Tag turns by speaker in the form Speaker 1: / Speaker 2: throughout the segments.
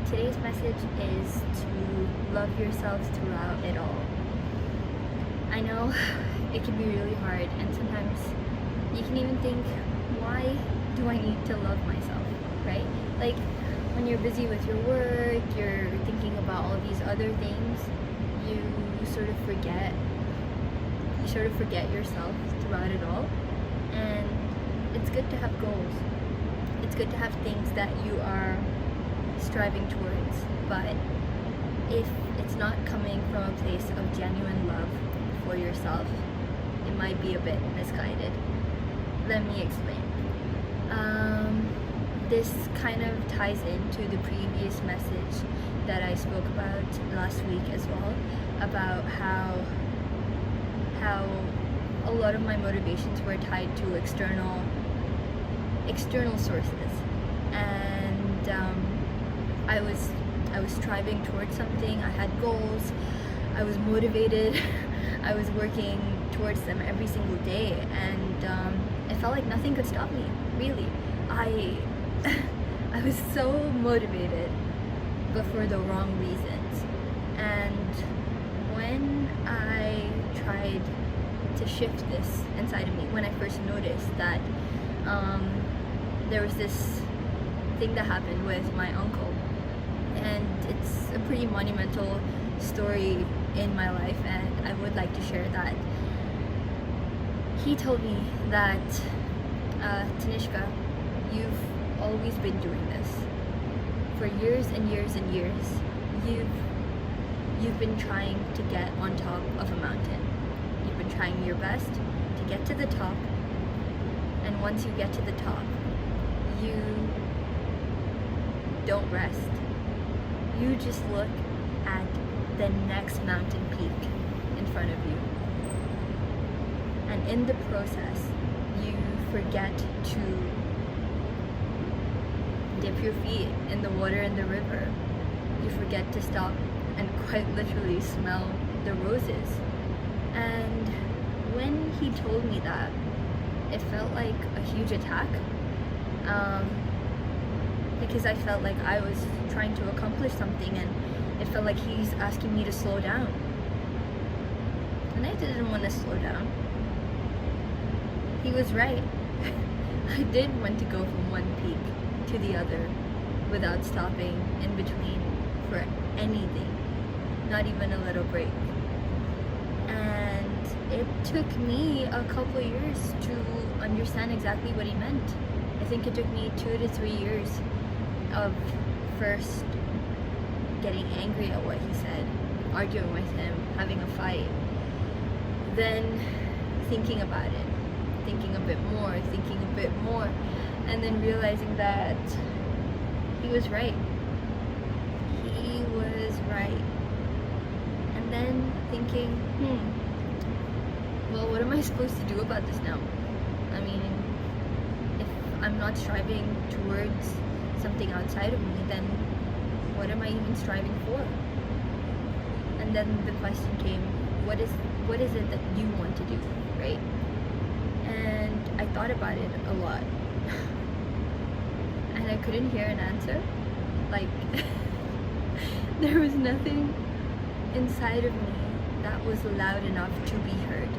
Speaker 1: today's message is to love yourselves throughout it all. I know it can be really hard, and sometimes you can even think, why do I need to love myself, right? Like when you're busy with your work, you're thinking about all these other things, you sort of forget yourself throughout it all. And it's good to have goals. It's good to have things that you are striving towards, but if it's not coming from a place of genuine love for yourself, it might be a bit misguided. Let me explain. This kind of ties into the previous message that I spoke about last week as well, about how a lot of my motivations were tied to external sources, and I was striving towards something. I had goals. I was motivated. I was working towards them every single day, and it felt like nothing could stop me. Really, I was so motivated, but for the wrong reasons. And when I tried to shift this inside of me, when I first noticed that there was this thing that happened with my uncle, and it's a pretty monumental story in my life, and I would like to share that. He told me that, Tanishka, you've always been doing this for years and years and years. You've been trying to get on top of a mountain. You've been trying your best to get to the top, and once you get to the top, you don't rest. You just look at the next mountain peak in front of you, and in the process you forget to dip your feet in the water in the river. You forget to stop and quite literally smell the roses. And when he told me that, it felt like a huge attack, because I felt like I was trying to accomplish something, and it felt like he's asking me to slow down. And I didn't want to slow down. He was right. I did want to go from one peak to the other without stopping in between for anything, not even a little break. And it took me a couple years to understand exactly what he meant. I think it took me 2 to 3 years of first getting angry at what he said, arguing with him, having a fight, then thinking about it, thinking a bit more, and then realizing that he was right. He was right. And then thinking, well, what am I supposed to do about this now? I mean, if I'm not striving towards something outside of me, then what am I even striving for? And then the question came, what is it that you want to do, right? And I thought about it a lot. And I couldn't hear an answer. Like, there was nothing inside of me that was loud enough to be heard,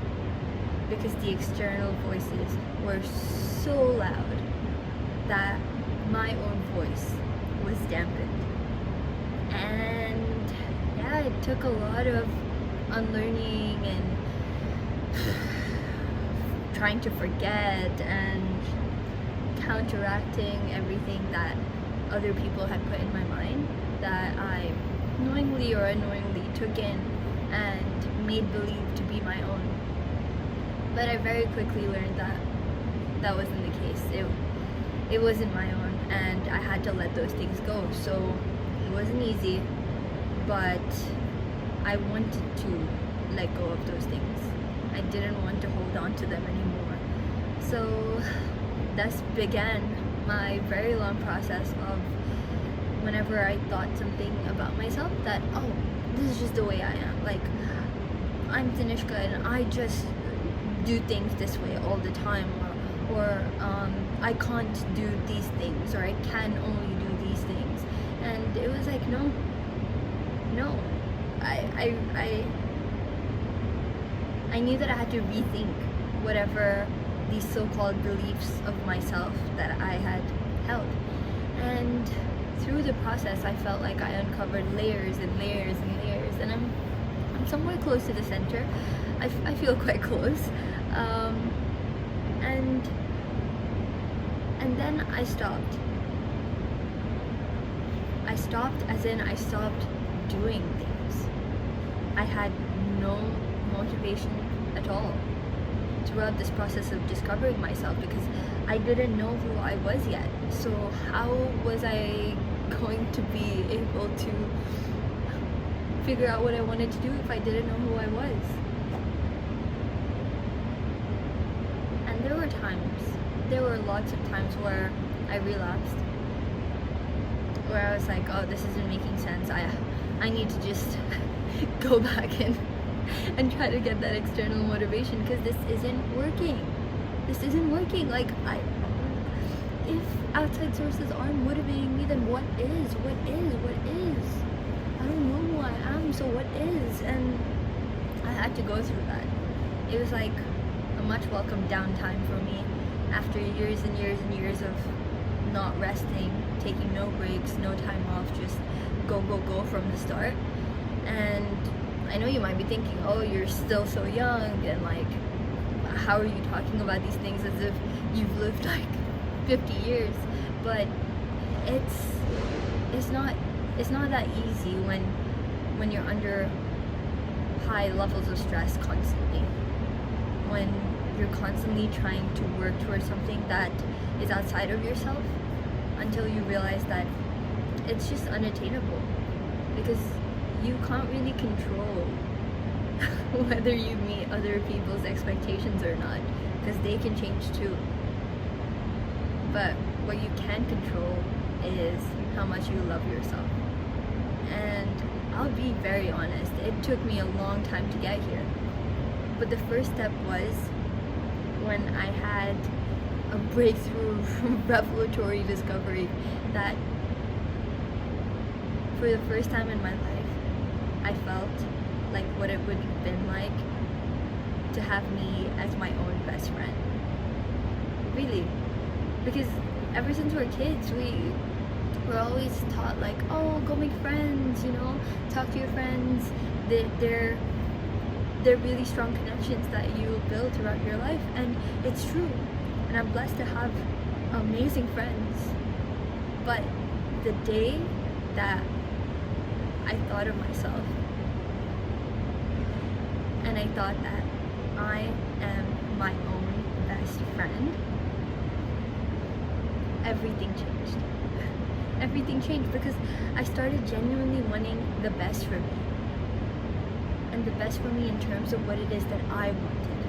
Speaker 1: because the external voices were so loud that my own voice was dampened. And yeah, it took a lot of unlearning and trying to forget and counteracting everything that other people had put in my mind, that I knowingly or unknowingly took in and made believe to be my own. But I very quickly learned that that wasn't the case. It wasn't my own, and I had to let those things go. So it wasn't easy, but I wanted to let go of those things. I didn't want to hold on to them anymore. So thus began my very long process of, whenever I thought something about myself, that, oh, this is just the way I am. Like, I'm Tanishka and I just do things this way all the time, or I can't do these things, or I can only do these things. And it was like, no, I knew that I had to rethink whatever these so-called beliefs of myself that I had held. And through the process, I felt like I uncovered layers and layers and layers, and I'm somewhere close to the center. I feel quite close. And then I stopped. I stopped as in I stopped doing things. I had no motivation at all throughout this process of discovering myself, because I didn't know who I was yet. So how was I going to be able to figure out what I wanted to do if I didn't know who I was? And there were lots of times where I relapsed, where I was like, oh, this isn't making sense. I need to just go back and try to get that external motivation, because this isn't working. Like, if outside sources aren't motivating me, then what is? I don't know who I am, so what is? And I had to go through that. It was like a much welcome downtime for me after years and years and years of not resting, taking no breaks, no time off, just go from the start. And I know you might be thinking, oh, you're still so young, and like, how are you talking about these things as if you've lived like 50 years? But it's not that easy when you're under high levels of stress constantly, when you're constantly trying to work towards something that is outside of yourself, until you realize that it's just unattainable, because you can't really control whether you meet other people's expectations or not, because they can change too. But what you can control is how much you love yourself. And I'll be very honest, it took me a long time to get here. But the first step was when I had a breakthrough, revelatory discovery that for the first time in my life, I felt like what it would have been like to have me as my own best friend. Really. Because ever since we were kids, we're always taught like, oh, go make friends, talk to your friends. They're really strong connections that you will build throughout your life, and it's true. And I'm blessed to have amazing friends. But the day that I thought of myself and I thought that I am my own best friend, everything changed. Everything changed, because I started genuinely wanting the best for me. And the best for me in terms of what it is that I wanted.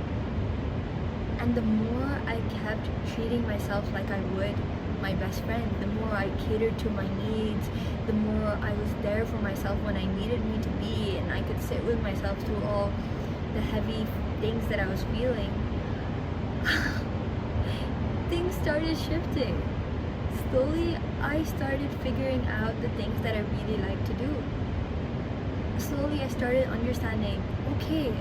Speaker 1: And the more I kept treating myself like I would my best friend, the more I catered to my needs, the more I was there for myself when I needed me to be, and I could sit with myself through all the heavy things that I was feeling, things started shifting. Slowly, I started figuring out the things that I really like to do. Slowly, I started understanding, okay,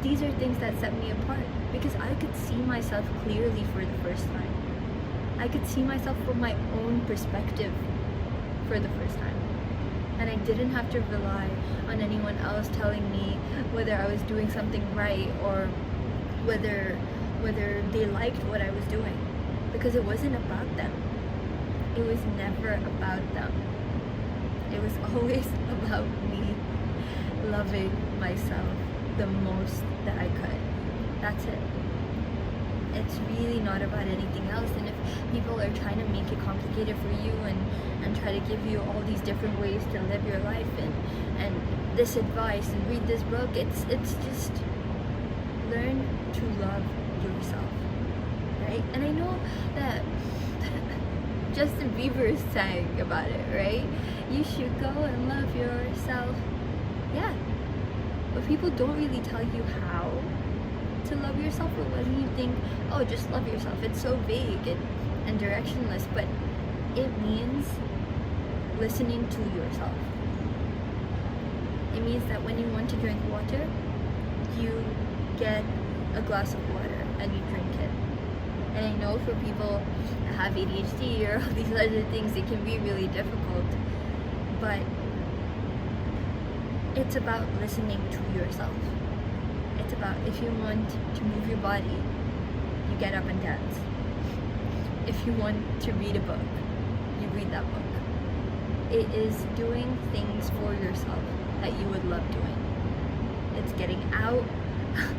Speaker 1: these are things that set me apart, because I could see myself clearly for the first time. I could see myself from my own perspective for the first time. And I didn't have to rely on anyone else telling me whether I was doing something right or whether they liked what I was doing, because it wasn't about them. It was never about them. It was always about me loving myself the most that I could. That's it. It's really not about anything else. And if people are trying to make it complicated for you and try to give you all these different ways to live your life and this advice and read this book, it's just learn to love yourself, right? And I know that Justin Bieber sang about it, right? You should go and love yourself. Yeah, but people don't really tell you how to love yourself, or when you think, oh, just love yourself, it's so vague and directionless. But it means listening to yourself. It means that when you want to drink water, you get a glass of water and you drink it. And I know for people that have ADHD or all these other things, it can be really difficult. But it's about listening to yourself. It's about, if you want to move your body, you get up and dance. If you want to read a book, you read that book. It is doing things for yourself that you would love doing. It's getting out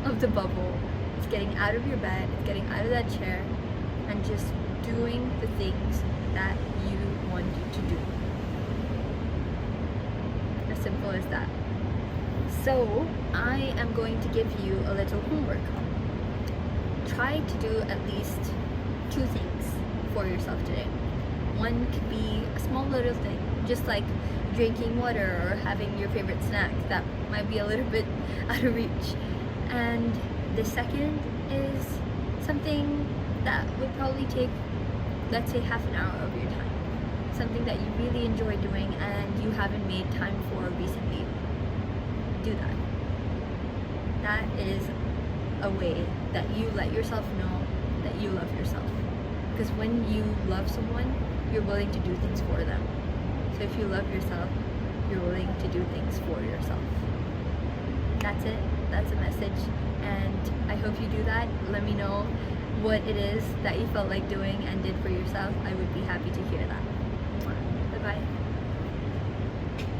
Speaker 1: of the bubble. It's getting out of your bed. It's getting out of that chair and just doing the things that you want to do. As simple as that. So I am going to give you a little homework. Try to do at least 2 things for yourself today. One could be a small little thing, just like drinking water or having your favorite snack. That might be a little bit out of reach. And the second is something that would probably take, let's say, half an hour of your time. Something that you really enjoy doing and you haven't made time for recently. Do that. That is a way that you let yourself know that you love yourself. Because when you love someone, you're willing to do things for them. So if you love yourself, you're willing to do things for yourself. That's it. That's a message. And I hope you do that. Let me know what it is that you felt like doing and did for yourself. I would be happy to hear that. Bye-bye.